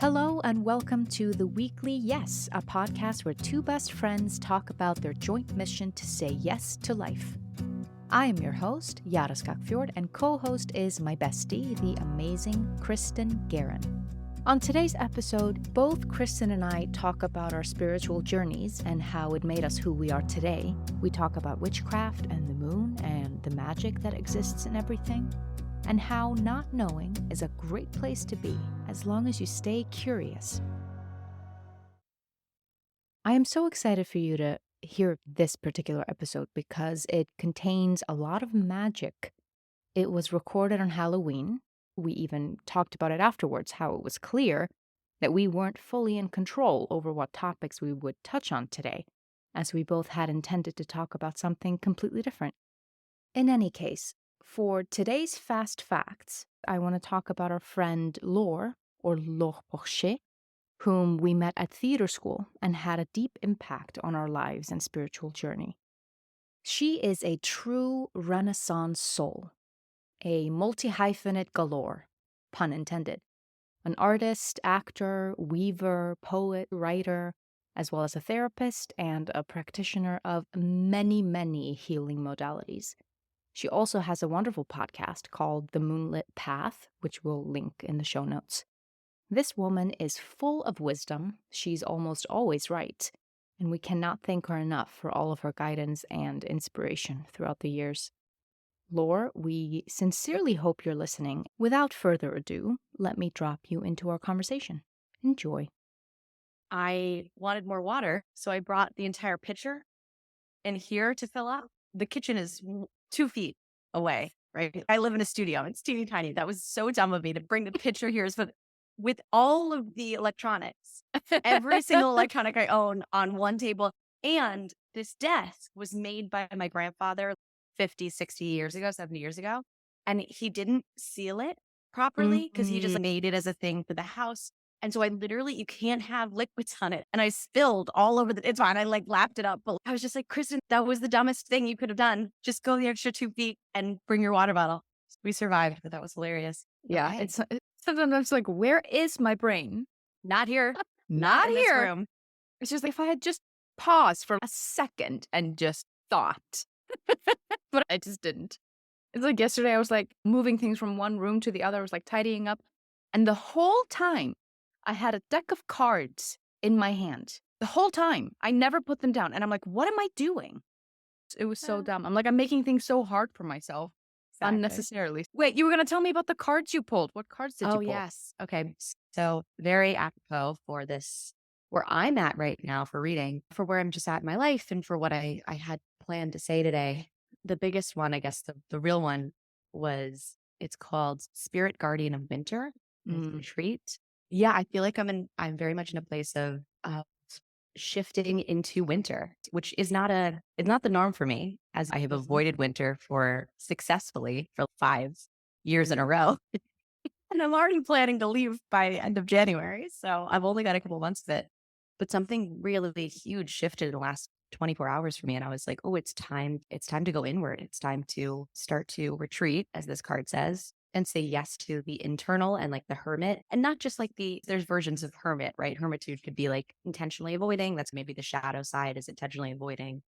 Hello and welcome to The Weekly Yes, a podcast where two best friends talk about their joint mission to say yes to life. I am your host, Jara Skagfjord, and co-host is my bestie, the amazing Kristin Guerin. On today's episode, both Kristin and I talk about our spiritual journeys and how it made us who we are today. We talk about witchcraft and the moon and the magic that exists in everything, and how not knowing is a great place to be as long as you stay curious. I am so excited for you to hear this particular episode because it contains a lot of magic. It was recorded on Halloween. We even talked about it afterwards, how it was clear that we weren't fully in control over what topics we would touch on today, as we both had intended to talk about something completely different. In any case, for today's Fast Facts, I want to talk about our friend Laure, or Laure Porche, whom we met at theater school and had a deep impact on our lives and spiritual journey. She is a true Renaissance soul, a multi-hyphenate galore, pun intended. An artist, actor, weaver, poet, writer, as well as a therapist and a practitioner of many, many healing modalities. She also has a wonderful podcast called The Moonlit Path, which we'll link in the show notes. This woman is full of wisdom. She's almost always right, and we cannot thank her enough for all of her guidance and inspiration throughout the years. Laure, we sincerely hope you're listening. Without further ado, let me drop you into our conversation. Enjoy. I wanted more water, so I brought the entire pitcher in here to fill up. The kitchen is 2 feet away, right? I live in a studio. It's teeny tiny. That was so dumb of me to bring the pitcher here. But with all of the electronics, every single electronic I own on one table, and this desk was made by my grandfather 50, 60 years ago, 70 years ago. And he didn't seal it properly because he just made it as a thing for the house. And so you can't have liquids on it. And I spilled all over it's fine. I lapped it up. But I was just like, Kristin, that was the dumbest thing you could have done. Just go the extra 2 feet and bring your water bottle. We survived, but that was hilarious. Yeah, Okay. it's sometimes like, where is my brain? Not here. Not in here. this room. It's just like if I had just paused for a second and just thought, but I just didn't. It's like yesterday I was like moving things from one room to the other. I was like tidying up. And the whole time I had a deck of cards in my hand. The whole time. I never put them down. And I'm like, what am I doing? It was so dumb. I'm like, I'm making things so hard for myself. Exactly. Unnecessarily. Wait, you were going to tell me about the cards you pulled. What cards did you pull? Oh, yes. Okay. So very apropos for this, where I'm at right now for reading, for where I'm just at in my life and for what I had planned to say today. The biggest one, I guess, the real one was, it's called Spirit Guardian of Winter. It's a retreat. Yeah, I feel like I'm very much in a place of shifting into winter, which is not the norm for me, as I have avoided winter successfully for 5 years in a row. And I'm already planning to leave by end of January. So I've only got a couple months of it. But something really huge shifted in the last 24 hours for me. And I was like, oh, it's time to go inward. It's time to start to retreat, as this card says, and say yes to the internal and like the hermit. And not just like there's versions of hermit, right? Hermitude could be like intentionally avoiding. That's maybe the shadow side, is intentionally avoiding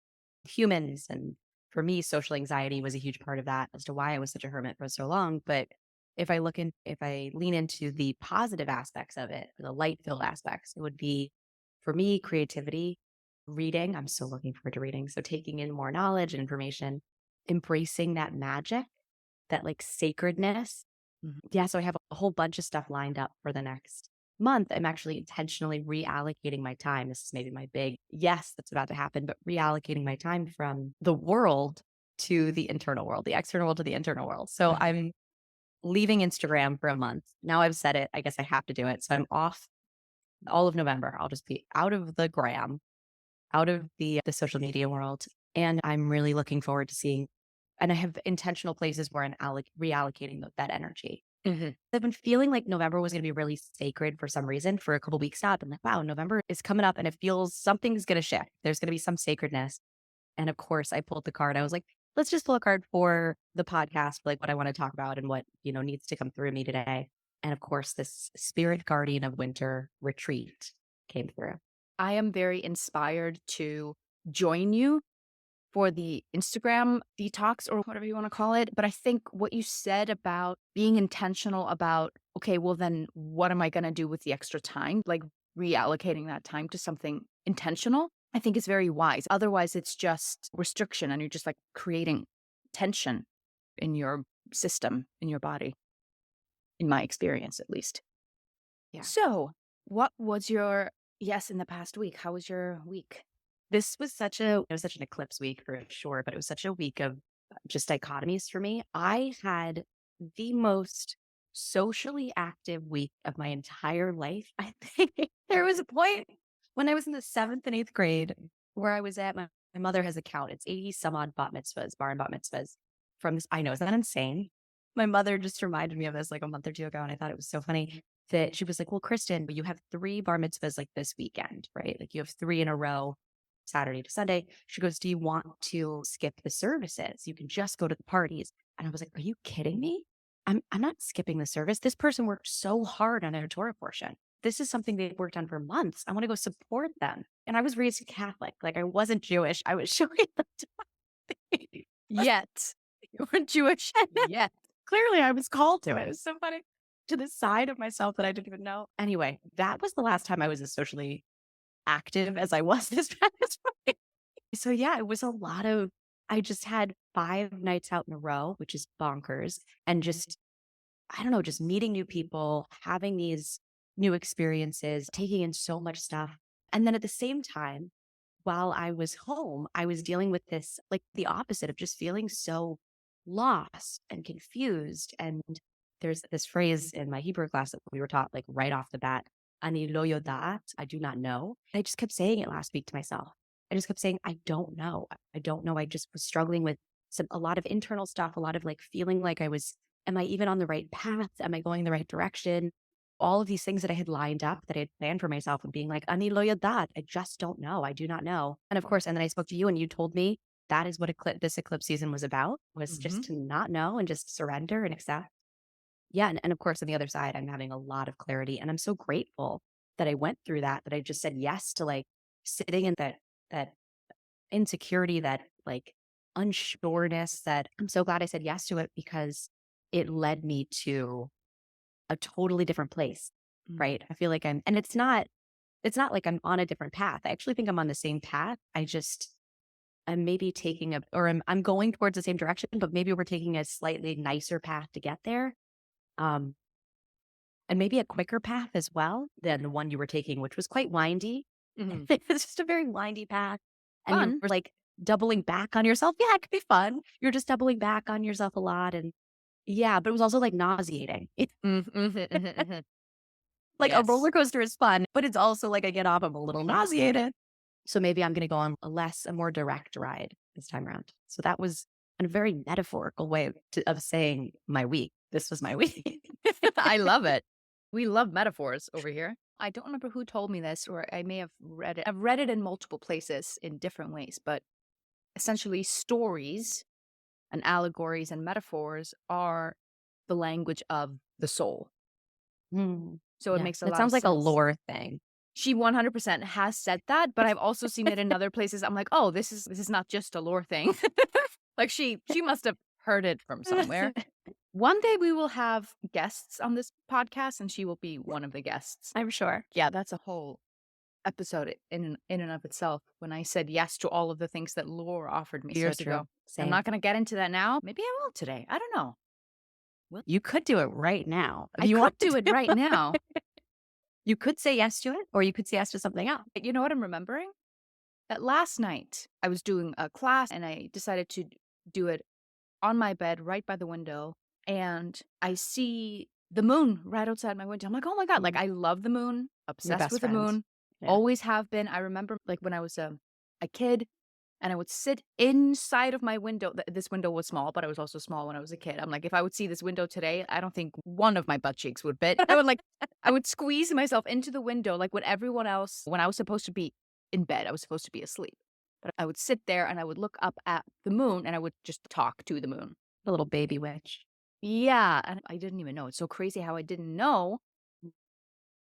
humans. And for me, social anxiety was a huge part of that, as to why I was such a hermit for so long. But if I lean into the positive aspects of it, the light-filled aspects, it would be, for me, creativity, reading. I'm so looking forward to reading. So taking in more knowledge and information, embracing that magic, that like sacredness. Yeah. So I have a whole bunch of stuff lined up for the next month. I'm actually intentionally reallocating my time. This is maybe my big yes that's about to happen, but reallocating my time from the world to the internal world, the external world to the internal world. So I'm leaving Instagram for a month. Now I've said it. I guess I have to do it. So I'm off all of November. I'll just be out of the gram, out of the social media world. And I'm really looking forward to seeing, and I have intentional places where I'm reallocating that energy. I've been feeling like November was going to be really sacred for some reason for a couple weeks now. I'm like, wow, November is coming up and it feels something's going to shift. There's going to be some sacredness. And of course I pulled the card. I was like, let's just pull a card for the podcast, like what I want to talk about and what, needs to come through me today. And of course, this spirit guardian of winter retreat came through. I am very inspired to join you for the Instagram detox or whatever you want to call it. But I think what you said about being intentional about, okay, well, then what am I going to do with the extra time? Like reallocating that time to something intentional, I think is very wise. Otherwise, it's just restriction and you're just like creating tension in your system, in your body, in my experience, at least. Yeah. So, what was your yes in the past week? How was your week? This was it was such an eclipse week for sure, but it was such a week of just dichotomies for me. I had the most socially active week of my entire life. I think there was a point when I was in the 7th and 8th grade where I was at my mother has a count. It's 80 some odd bat mitzvahs, bar and bat mitzvahs from this. I know, is that insane? My mother just reminded me of this like a month or two ago, and I thought it was so funny that she was like, well, Kristen, you have 3 bar mitzvahs like this weekend, right? Like you have 3 in a row Saturday to Sunday. She goes, do you want to skip the services? You can just go to the parties. And I was like, are you kidding me? I'm not skipping the service. This person worked so hard on their Torah portion. This is something they've worked on for months. I want to go support them. And I was raised Catholic. Like I wasn't Jewish. I was showing them to Yet. you were Jewish. Yet. Clearly I was called to it. It was so funny to the side of myself that I didn't even know. Anyway, that was the last time I was as socially active as I was this past week. So yeah, it was a lot of, I just had 5 nights out in a row, which is bonkers. And just, I don't know, just meeting new people, having these new experiences, taking in so much stuff. And then at the same time, while I was home, I was dealing with this, like the opposite of just feeling so lost and confused. And there's this phrase in my Hebrew class that we were taught like right off the bat, Ani lo yodat, I do not know. I just kept saying it last week to myself. I just kept saying, I don't know. I don't know. I just was struggling with a lot of internal stuff, a lot of like feeling like am I even on the right path? Am I going the right direction? All of these things that I had lined up that I had planned for myself and being like, Ani lo yadat, I just don't know. I do not know. And of course, and then I spoke to you and you told me that is what this eclipse season was about, was just to not know and just surrender and accept. Yeah. And of course, on the other side, I'm having a lot of clarity. And I'm so grateful that I went through that I just said yes to like sitting in that insecurity, that like unsureness, that I'm so glad I said yes to it because it led me to a totally different place. Right. I feel like and it's not like I'm on a different path. I actually think I'm on the same path. I'm maybe taking I'm going towards the same direction, but maybe we're taking a slightly nicer path to get there. And maybe a quicker path as well than the one you were taking, which was quite windy. It's just a very windy path. And Fun. you're like doubling back on yourself. Yeah, it could be fun. You're just doubling back on yourself a lot. And yeah, but it was also like nauseating. It's like a roller coaster is fun, but it's also like I get off, I'm a little nauseated. So maybe I'm going to go on a more direct ride this time around. So that was a very metaphorical way of saying my week. This was my week. I love it. We love metaphors over here. I don't remember who told me this, or I may have read it. I've read it in multiple places in different ways, but essentially stories and allegories and metaphors are the language of the soul. So it makes a lot of sense. It sounds like a lore thing. She 100% has said that, but I've also seen it in other places. I'm like, oh, this is not just a lore thing. Like she must have heard it from somewhere. One day we will have guests on this podcast, and she will be one of the guests. I'm sure. Yeah, that's a whole episode in and of itself. When I said yes to all of the things that Laura offered me years ago. Same. I'm not going to get into that now. Maybe I will today. I don't know. Well, you could do it right now. I could do it right now. You could say yes to it, or you could say yes to something else. You know what I'm remembering? That last night I was doing a class and I decided to do it on my bed right by the window. And I see the moon right outside my window. I'm like, oh my God, like I love the moon, obsessed with the moon, always have been. I remember like when I was a kid and I would sit inside of my window. This window was small, but I was also small when I was a kid. I'm like, if I would see this window today, I don't think one of my butt cheeks would fit. I would squeeze myself into the window like when everyone else, when I was supposed to be in bed, I was supposed to be asleep. But I would sit there and I would look up at the moon and I would just talk to the moon. The little baby witch. Yeah, and I didn't even know. It's so crazy how I didn't know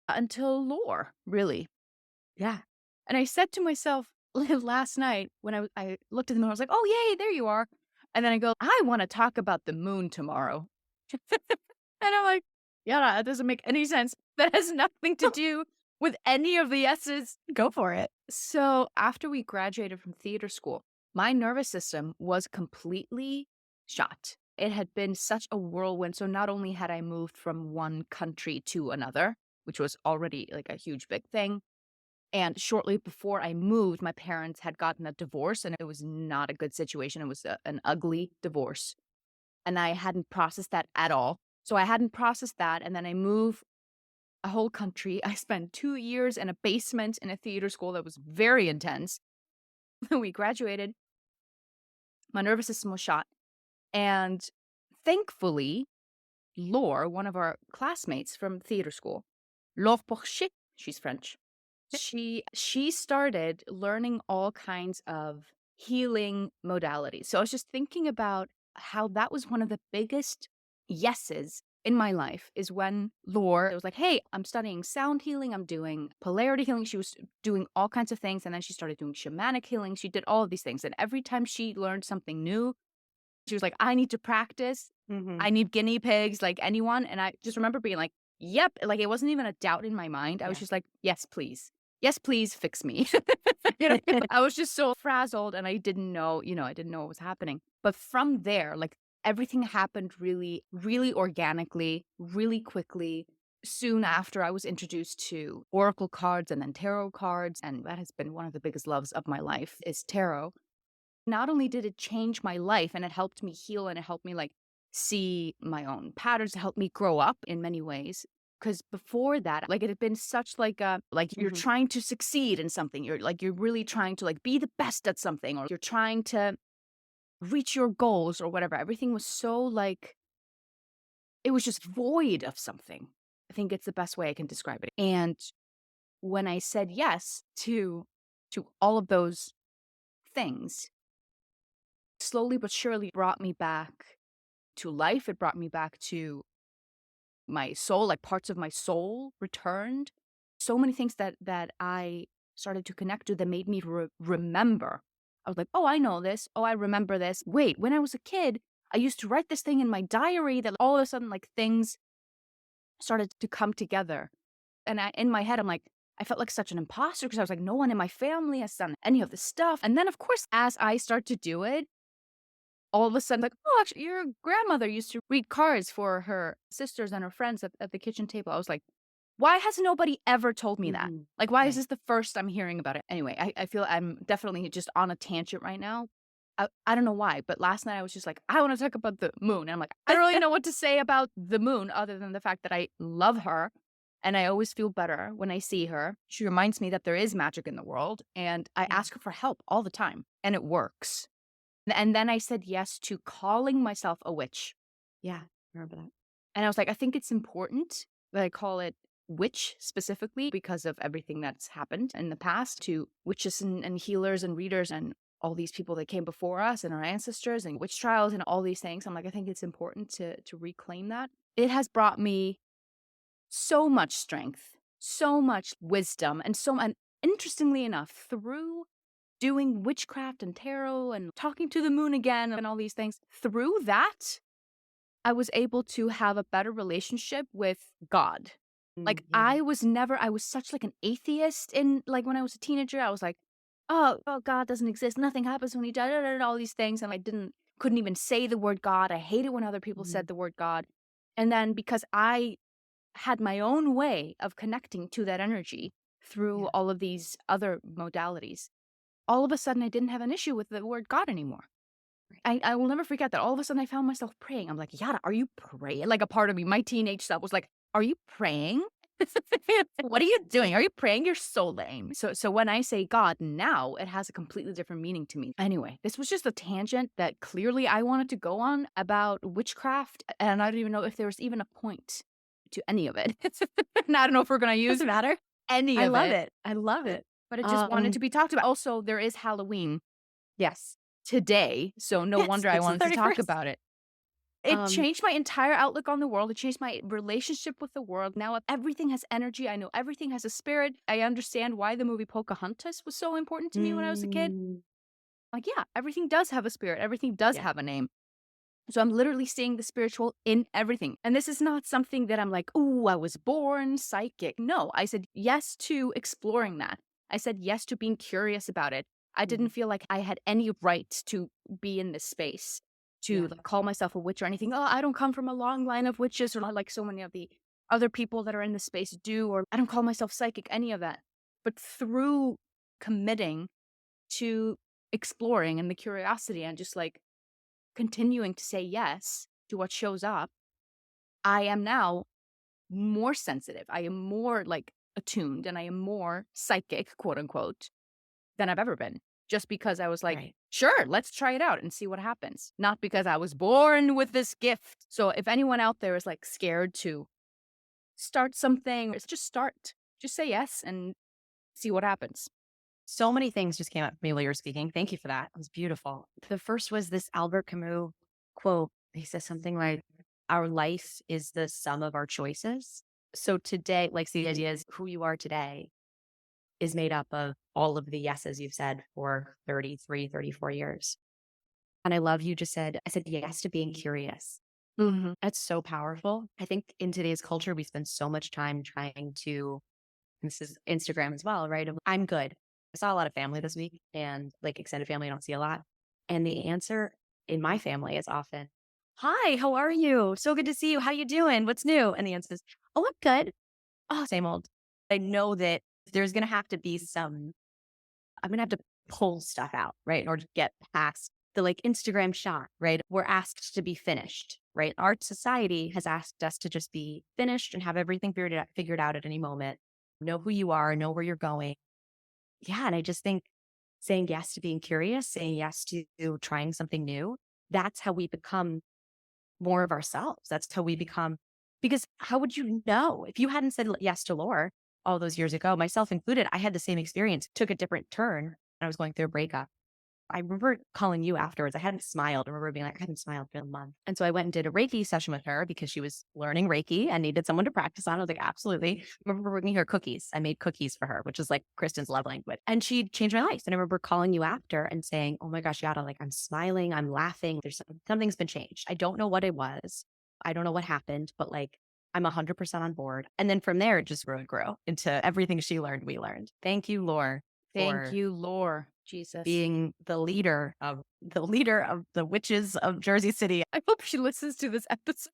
until lore, really. Yeah. And I said to myself last night when I looked at the moon, I was like, "Oh, yay, there you are." And then I go, "I wanna talk about the moon tomorrow." And I'm like, "Yeah, that doesn't make any sense. That has nothing to do with any of the S's." Go for it. So, after we graduated from theater school, my nervous system was completely shot. It had been such a whirlwind, so not only had I moved from one country to another, which was already, like, a huge big thing, and shortly before I moved, my parents had gotten a divorce, and it was not a good situation. It was an ugly divorce, and I hadn't processed that at all. So I hadn't processed that, and then I moved a whole country. I spent 2 years in a basement in a theater school that was very intense. When we graduated, my nervous system was shot, and thankfully, Laure, one of our classmates from theater school, Laure Porche, she's French. She started learning all kinds of healing modalities. So I was just thinking about how that was one of the biggest yeses in my life is when Laure was like, "Hey, I'm studying sound healing, I'm doing polarity healing." She was doing all kinds of things, and then she started doing shamanic healing. She did all of these things, and every time she learned something new, she was like, "I need to practice. Mhm. I need guinea pigs like anyone." And I just remember being like, "Yep." Like, it wasn't even a doubt in my mind. I was Yeah. just like, "Yes, please. Yes, please fix me." You know, I was just so frazzled and I didn't know, I didn't know what was happening. But from there, like, everything happened really, really organically, really quickly. Soon after, I was introduced to oracle cards and then tarot cards, and that has been one of the biggest loves of my life is tarot. Not only did it change my life and it helped me heal and it helped me, like, see my own patterns, it helped me grow up in many ways. Because before that, like, it had been such like you're Mhm. trying to succeed in something. You're really trying to, like, be the best at something, or you're trying to reach your goals or whatever. Everything was so, like, it was just void of something. I think it's the best way I can describe it. And when I said yes to all of those things, slowly but surely brought me back to life. It brought me back to my soul, like parts of my soul returned. So many things that I started to connect to that made me remember. I was like, "Oh, I know this. Oh, I remember this. Wait, when I was a kid, I used to write this thing in my diary that all of a sudden like things started to come together." And in my head, I'm like, I felt like such an imposter because I was like, no one in my family has done any of this stuff. And then, of course, as I start to do it, all of a sudden, like, "Oh, actually, your grandmother used to read cards for her sisters and her friends at the kitchen table." I was like, "Why has nobody ever told me that? Mhm. Like, why is Right. this the first I'm hearing about it?" Anyway, I feel I'm definitely just on a tangent right now. I don't know why, but last night I was just like, "I wanna talk about the moon," and I'm like, "I don't really know what to say about the moon other than the fact that I love her, and I always feel better when I see her. She reminds me that there is magic in the world, and I Yeah. ask her for help all the time, and it works." And then I said yes to calling myself a witch. Yeah. Remember that. And I was like, I think it's important that I call it witch specifically because of everything that's happened in the past to witches and healers and readers and all these people that came before us and our ancestors and witch trials and all these things. I'm like, I think it's important to reclaim that. It has brought me so much strength, so much wisdom, and interestingly enough, through doing witchcraft and tarot and talking to the moon again and all these things, through that, I was able to have a better relationship with God. Like, Yeah. I was such, like, an atheist in like, when I was a teenager, I was like, "Oh, God doesn't exist, nothing happens when he died, da, da, da," all these things, and I couldn't even say the word God, I hated when other people Mhm. said the word God, and then because I had my own way of connecting to that energy through Yeah. all of these other modalities, all of a sudden, I didn't have an issue with the word God anymore. Right. I will never forget that all of a sudden I found myself praying. I'm like, "Yada, are you praying?" Like, a part of me, my teenage self was like, "Are you praying? What are you doing? Are you praying? You're so lame." So when I say God now, it has a completely different meaning to me. Anyway, this was just a tangent that clearly I wanted to go on about witchcraft, and I don't even know if there was even a point to any of it. And I don't know if we're gonna use Doesn't matter. any I of love it, it. I love it. but I just wanted to Um, be talked about. Also, there is Halloween yes. today, so no Yes, wonder I it's the wanted to talk 31st. about it. It changed my entire outlook on the world. It changed my relationship with the world. Now everything has energy. I know everything has a spirit. I understand why the movie Pocahontas was so important to me when I was a kid. Mm, Like, yeah, everything does have a spirit. Everything does yeah, have a name. So I'm literally seeing the spiritual in everything. And this is not something that I'm like, "Ooh, I was born psychic." No, I said yes to exploring that. I said yes to being curious about it. I didn't mhm, feel like I had any right to be in this space, to yeah, like, call myself a witch or anything. "Oh, I don't come from a long line of witches," or like so many of the other people that are in this space do, or I don't call myself psychic, any of that. But through committing to exploring and the curiosity and just like continuing to say yes to what shows up, I am now more sensitive. I am more like attuned and I am more psychic, quote unquote, than I've ever been. Just because I was like, right. sure, let's try it out and see what happens. Not because I was born with this gift. So if anyone out there is like scared to start something, it's just start. Just say yes and see what happens. So many things just came up to me while you were speaking. Thank you for that. It was beautiful. The first was this Albert Camus quote. He says something like, "Our life is the sum of our choices." So today, like the idea is who you are today is made up of all of the yeses you've said for 33, 34 years. And I love you just said, I said yes to being curious. Hmm. That's so powerful. I think in today's culture, we spend so much time trying to, this is Instagram as well, right? I'm good. I saw a lot of family this week and like extended family, I don't see a lot. And the answer in my family is often, "Hi, how are you? So good to see you. How you doing? What's new?" And the answer is, "Oh, I'm good. Oh, same old." I know that there's going to have to be some, I'm going to have to pull stuff out, right? In order to get past the like Instagram shot, right? We're asked to be finished, right? Our society has asked us to just be finished and have everything figured out at any moment. Know who you are, know where you're going. Yeah. And I just think saying yes to being curious, saying yes to trying something new, that's how we become more of ourselves. That's how we become, because how would you know if you hadn't said yes to Laure all those years ago, myself included? I had the same experience, took a different turn, and I was going through a breakup. I remember calling you afterwards. I hadn't smiled. I remember being like, I hadn't smiled for a month. And so I went and did a Reiki session with her because she was learning Reiki and needed someone to practice on. I was like, absolutely. I remember bringing her cookies. I made cookies for her, which is like Kristen's love language. And she changed my life. And I remember calling you after and saying, oh my gosh, Yada, like I'm smiling, I'm laughing. Something's been changed. I don't know what it was. I don't know what happened, but like I'm 100% on board. And then from there, it just grew and grew into everything she learned, we learned. Thank you, Laure, Thank for you, Lore. Jesus. being the leader of the witches of Jersey City. I hope she listens to this episode.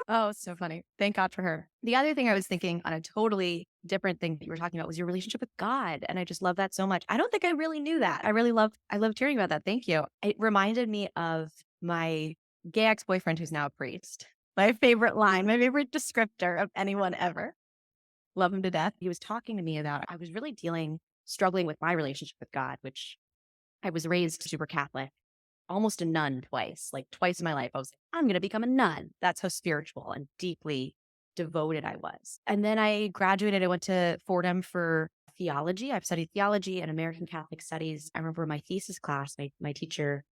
Oh, it's so funny. Thank God for her. The other thing I was thinking on a totally different thing that you were talking about was your relationship with God. And I just love that so much. I don't think I really knew that. I loved hearing about that. Thank you. It reminded me of my gay ex-boyfriend who's now a priest. My favorite line, my favorite descriptor of anyone ever. Love him to death. He was talking to me about, I was really struggling with my relationship with God, which I was raised super Catholic, almost a nun twice, like twice in my life. I was like, I'm going to become a nun. That's how spiritual and deeply devoted I was. And then I graduated. I went to Fordham for theology. I've studied theology and American Catholic studies. I remember my thesis class, my teacher,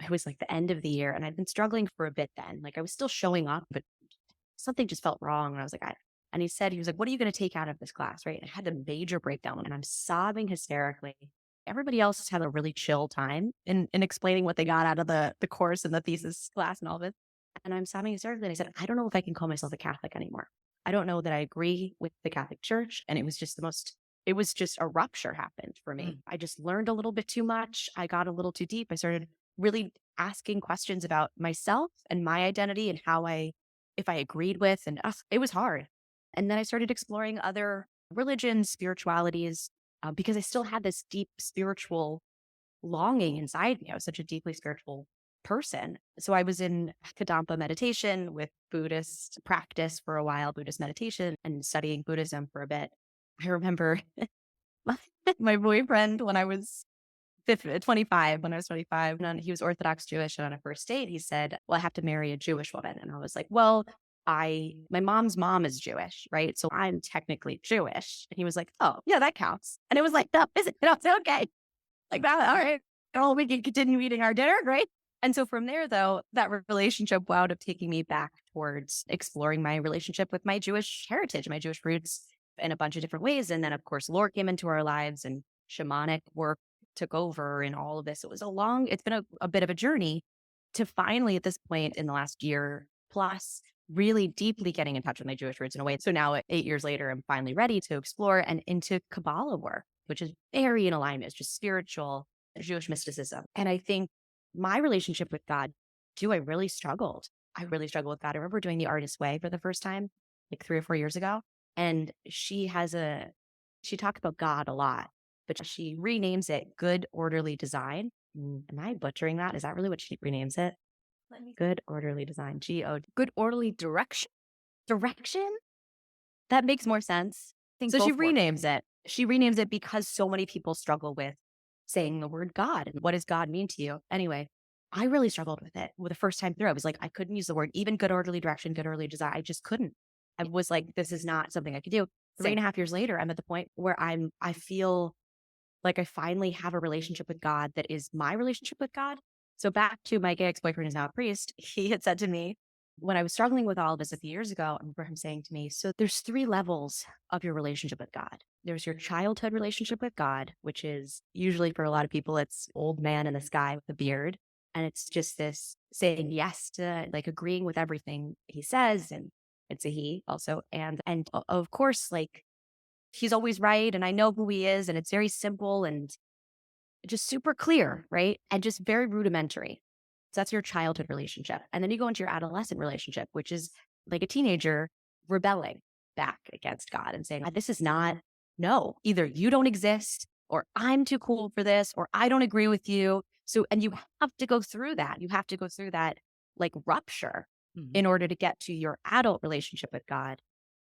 it was like the end of the year, and I'd been struggling for a bit then. Like I was still showing up, but something just felt wrong. And I was like, and he was like, what are you going to take out of this class? Right. And I had a major breakdown and I'm sobbing hysterically. Everybody else had a really chill time in explaining what they got out of the course and the thesis class and all of it. And I'm sobbing hysterically. And I said, I don't know if I can call myself a Catholic anymore. I don't know that I agree with the Catholic Church. And it was just it was just a rupture happened for me. I just learned a little bit too much. I got a little too deep. I started really asking questions about myself and my identity and if I agreed with, and it was hard. And then I started exploring other religions, spiritualities, because I still had this deep spiritual longing inside me. I was such a deeply spiritual person. So I was in Kadampa meditation with Buddhist practice for a while, Buddhist meditation, and studying Buddhism for a bit. I remember my boyfriend when I was 25, when I was 25, and he was Orthodox Jewish. And on a first date, he said, well, I have to marry a Jewish woman. And I was like, well, my mom's mom is Jewish, right? So I'm technically Jewish. And he was like, oh, yeah, that counts. And it was like, no, is it? And I was like, okay, like that. All right. Oh, we can continue eating our dinner. Great. And so from there, though, that relationship wound up taking me back towards exploring my relationship with my Jewish heritage, my Jewish roots in a bunch of different ways. And then, of course, Lore came into our lives and shamanic work took over and all of this. It's been a bit of a journey to finally, at this point in the last year plus, really deeply getting in touch with my Jewish roots in a way. So now, 8 years later, I'm finally ready to explore and into Kabbalah work, which is very in alignment. It's just spiritual Jewish mysticism. And I think my relationship with God, too, I really struggled. I really struggled with God. I remember doing the Artist Way for the first time, like 3 or 4 years ago. And she talked about God a lot, but she renames it Good Orderly Design. Am I butchering that? Is that really what she renames it? Good Orderly Design. Good orderly direction. Direction? That makes more sense. I think So she both work. renames it. She renames it because so many people struggle with saying the word God. And what does God mean to you? Anyway, I really struggled with it. With the first time through, I was like, I couldn't use the word, even good orderly direction, good orderly design. I just couldn't. I was like, this is not something I could do. Three Same. and a half years later, I'm at the point where I feel like I finally have a relationship with God that is my relationship with God. So back to my gay ex-boyfriend is now a priest. He had said to me when I was struggling with all of this a few years ago, I remember him saying to me, so there's 3 levels of your relationship with God. There's your childhood relationship with God, which is usually for a lot of people, it's old man in the sky with a beard. And it's just this saying yes to like agreeing with everything he says. And it's a he also. And of course, like he's always right. And I know who he is. And it's very simple and just super clear, right? And just very rudimentary. So that's your childhood relationship. And then you go into your adolescent relationship, which is like a teenager rebelling back against God and saying, this is not, no, either you don't exist or I'm too cool for this or I don't agree with you. So, and you have to go through that. You have to go through that like rupture Mhm. in order to get to your adult relationship with God,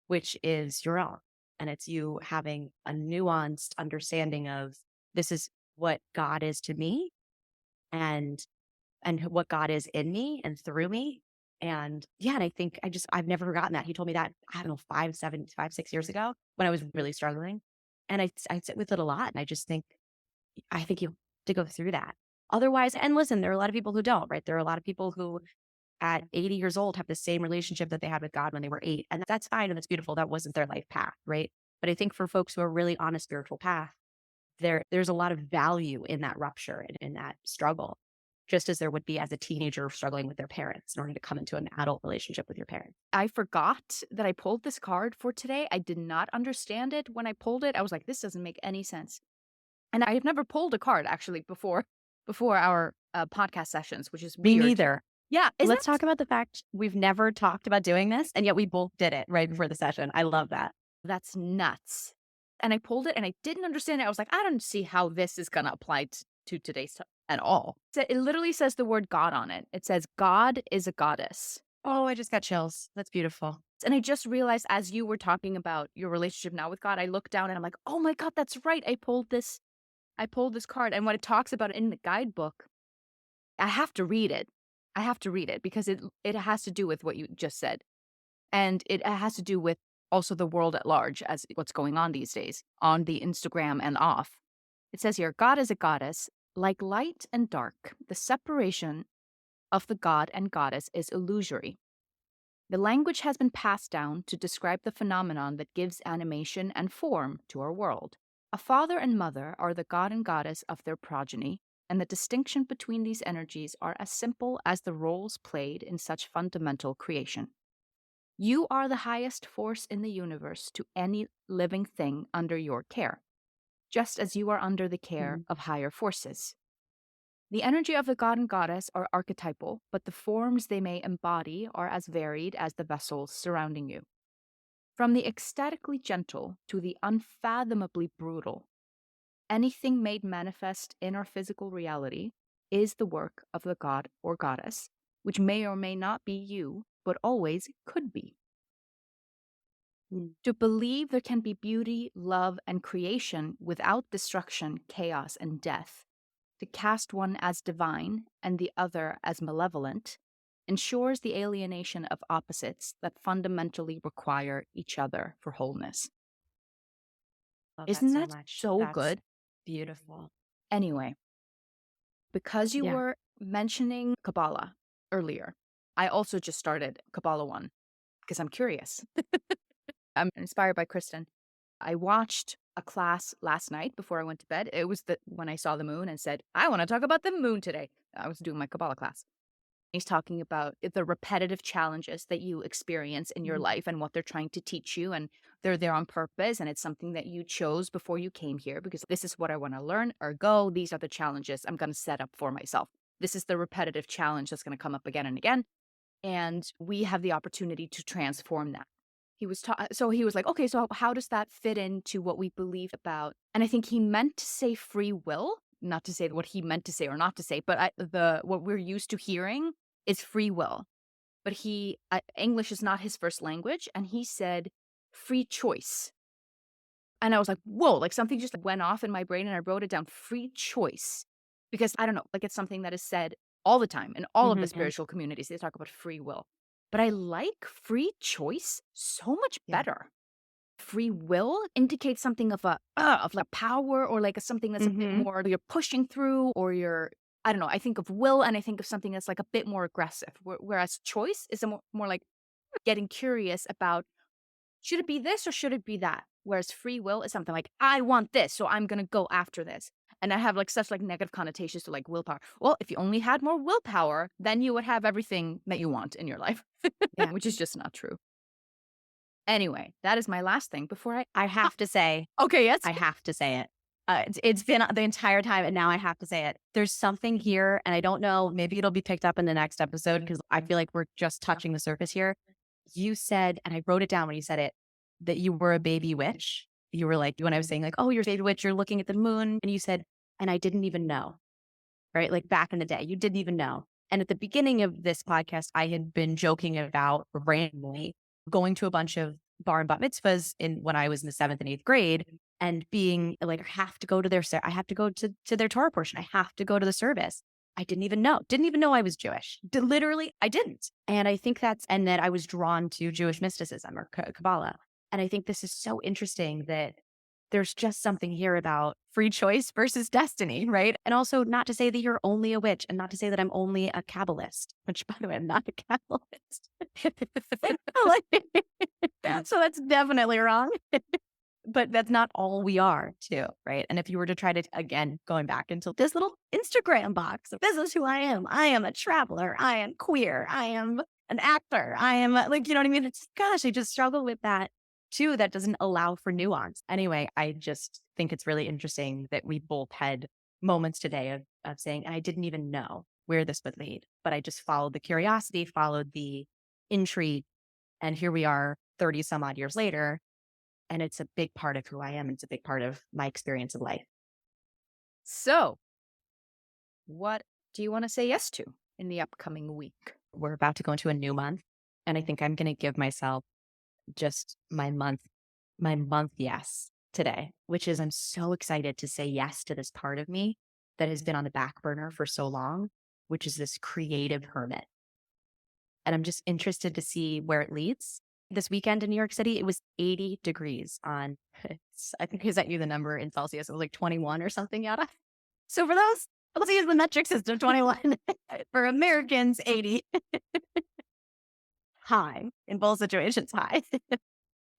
which is your own. And it's you having a nuanced understanding of this is what God is to me and what God is in me and through me. And yeah, and I think I've never forgotten that. He told me that, I don't know, 6 years ago when I was really struggling. And I sit with it a lot. And I think you have to go through that. Otherwise, and listen, there are a lot of people who don't, right? There are a lot of people who at 80 years old have the same relationship that they had with God when they were 8. And that's fine and that's beautiful. That wasn't their life path, right? But I think for folks who are really on a spiritual path, there's a lot of value in that rupture and in that struggle, just as there would be as a teenager struggling with their parents in order to come into an adult relationship with your parents. I forgot that I pulled this card for today. I did not understand it when I pulled it. I was like, this doesn't make any sense. And I have never pulled a card actually before our podcast sessions, which is Me weird. neither. Yeah. Let's talk about the fact we've never talked about doing this, and yet we both did it right before the session. I love that. That's nuts. And I pulled it and I didn't understand it. I was like, I don't see how this is going to apply to today's at all. So it literally says the word God on it. It says, God is a goddess. Oh, I just got chills. That's beautiful. And I just realized as you were talking about your relationship now with God, I looked down and I'm like, oh my God, that's right. I pulled this card. And what it talks about in the guidebook, I have to read it. I have to read it because it has to do with what you just said. And it has to do with also the world at large as what's going on these days on the Instagram and off. It says here, God is a goddess. Like light and dark, the separation of the god and goddess is illusory. The language has been passed down to describe the phenomenon that gives animation and form to our world. A father and mother are the god and goddess of their progeny, and the distinction between these energies are as simple as the roles played in such fundamental creation. You are the highest force in the universe to any living thing under your care, just as you are under the care of higher forces. The energy of the god and goddess are archetypal, but the forms they may embody are as varied as the vessels surrounding you. From the ecstatically gentle to the unfathomably brutal, anything made manifest in our physical reality is the work of the god or goddess, which may or may not be you, but always could be. To believe there can be beauty, love, and creation without destruction, chaos, and death, to cast one as divine and the other as malevolent, ensures the alienation of opposites that fundamentally require each other for wholeness. Love that Isn't so that much. so That's good? beautiful. Anyway, because you Yeah. were mentioning Kabbalah earlier. I also just started Kabbalah 1 because I'm curious. I'm inspired by Kristen. I watched a class last night before I went to bed. It was when I saw the moon and said, I want to talk about the moon today. I was doing my Kabbalah class. He's talking about the repetitive challenges that you experience in your Mhm. life and what they're trying to teach you. And they're there on purpose. And it's something that you chose before you came here because this is what I want to learn or go. These are the challenges I'm going to set up for myself. This is the repetitive challenge that's going to come up again and again. And we have the opportunity to transform that. So he was like, okay, so how does that fit into what we believe about? And I think he meant to say free will, not to say what he meant to say or not to say, but what we're used to hearing is free will. But English is not his first language, and he said free choice. And I was like, whoa, like something just went off in my brain, and I wrote it down, free choice. Because I don't know, like it's something that is said all the time in all of the Mhm. spiritual communities. They talk about free will. But I like free choice so much Yeah. better. Free will indicates something of like power or like something that's a bit Mhm. more you're pushing through or I don't know. I think of will and I think of something that's like a bit more aggressive. Whereas choice is more like getting curious about should it be this or should it be that? Whereas free will is something like I want this, so I'm gonna go after this. And I have like such like negative connotations to like willpower. Well, if you only had more willpower, then you would have everything that you want in your life, Yeah. which is just not true. Anyway, that is my last thing before I. I have to say, Okay, yes. I have to say it. It's been the entire time, and now I have to say it. There's something here, and I don't know, maybe it'll be picked up in the next episode because I feel like we're just touching the surface here. You said, and I wrote it down when you said it, that you were a baby witch. You were like, when I was saying, like, oh, you're a baby witch, you're looking at the moon, and you said, and I didn't even know, right? Like back in the day, you didn't even know. And at the beginning of this podcast, I had been joking about randomly going to a bunch of bar and bat mitzvahs when I was in the 7th and 8th grade and being like, I have to go to I have to go to their Torah portion. I have to go to the service. I didn't even know I was Jewish. Literally, I didn't. And I think and that I was drawn to Jewish mysticism or Kabbalah. And I think this is so interesting that there's just something here about free choice versus destiny, right? And also not to say that you're only a witch and not to say that I'm only a Kabbalist, which by the way, I'm not a Kabbalist. So that's definitely wrong. But that's not all we are too, right? And if you were to try to, again, going back into this little Instagram box, this is who I am. I am a traveler. I am queer. I am an actor. I am like, you know what I mean? It's, gosh, I just struggle with that too. That doesn't allow for nuance. Anyway, I just think it's really interesting that we both had moments today of saying, and I didn't even know where this would lead, but I just followed the curiosity, followed the intrigue. And here we are 30 some odd years later, and it's a big part of who I am. It's a big part of my experience of life. So, what do you want to say yes to in the upcoming week? We're about to go into a new month. And I think I'm going to give myself just my month yes today, which is I'm so excited to say yes to this part of me that has been on the back burner for so long, which is this creative hermit. And I'm just interested to see where it leads. This weekend in New York City, it was 80 degrees on, I think I sent you the number in Celsius. It was like 21 or something, yada. So for those, let's use the metric system 21. For Americans, 80. High. In both situations, high.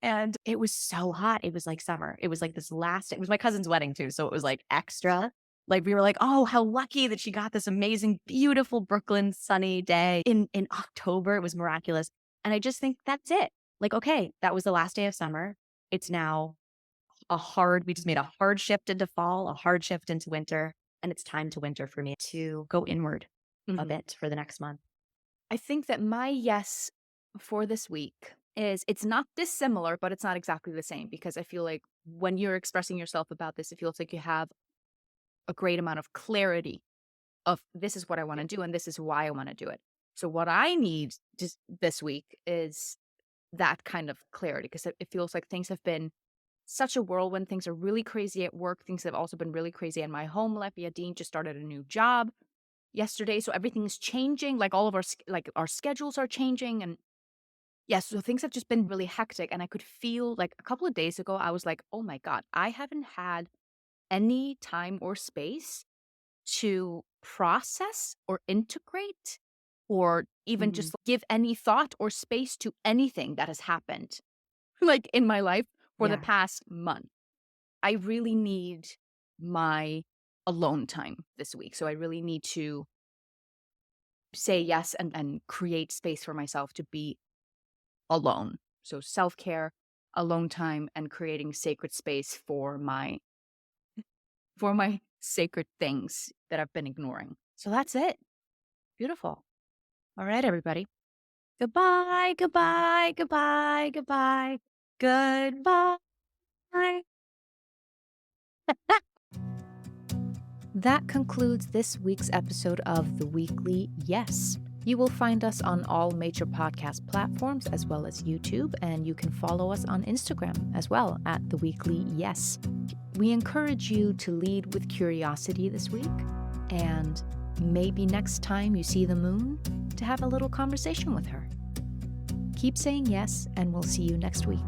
And it was so hot. It was like summer. It was like it was my cousin's wedding too. So it was like extra. Like we were like, oh, how lucky that she got this amazing, beautiful Brooklyn sunny day in October. It was miraculous. And I just think that's it. Like, okay, that was the last day of summer. It's now we just made a hard shift into fall, a hard shift into winter. And it's time to winter for me to go inward a Mhm. bit for the next month. I think that my yes for this week is it's not dissimilar, but it's not exactly the same because I feel like when you're expressing yourself about this, it feels like you have a great amount of clarity of this is what I want to do and this is why I want to do it. So what I need just this week is that kind of clarity because it feels like things have been such a whirlwind. Things are really crazy at work. Things have also been really crazy in my home life. Yeah, Dean just started a new job yesterday, so everything's changing. Like all of our schedules are changing, and yes, so things have just been really hectic. And I could feel like a couple of days ago, I was like, oh my god, I haven't had any time or space to process or integrate or even Mhm. just give any thought or space to anything that has happened, like in my life for the Yeah. past month. I really need my alone time this week. So I really need to say yes and create space for myself to be alone. So self care, alone time, and creating sacred space for my sacred things that I've been ignoring. So that's it. Beautiful. All right, everybody. Goodbye, goodbye, goodbye, goodbye, goodbye. That concludes this week's episode of The Weekly Yes. You will find us on all major podcast platforms as well as YouTube, and you can follow us on Instagram as well at The Weekly Yes. We encourage you to lead with curiosity this week, and maybe next time you see the moon, to have a little conversation with her. Keep saying yes, and we'll see you next week.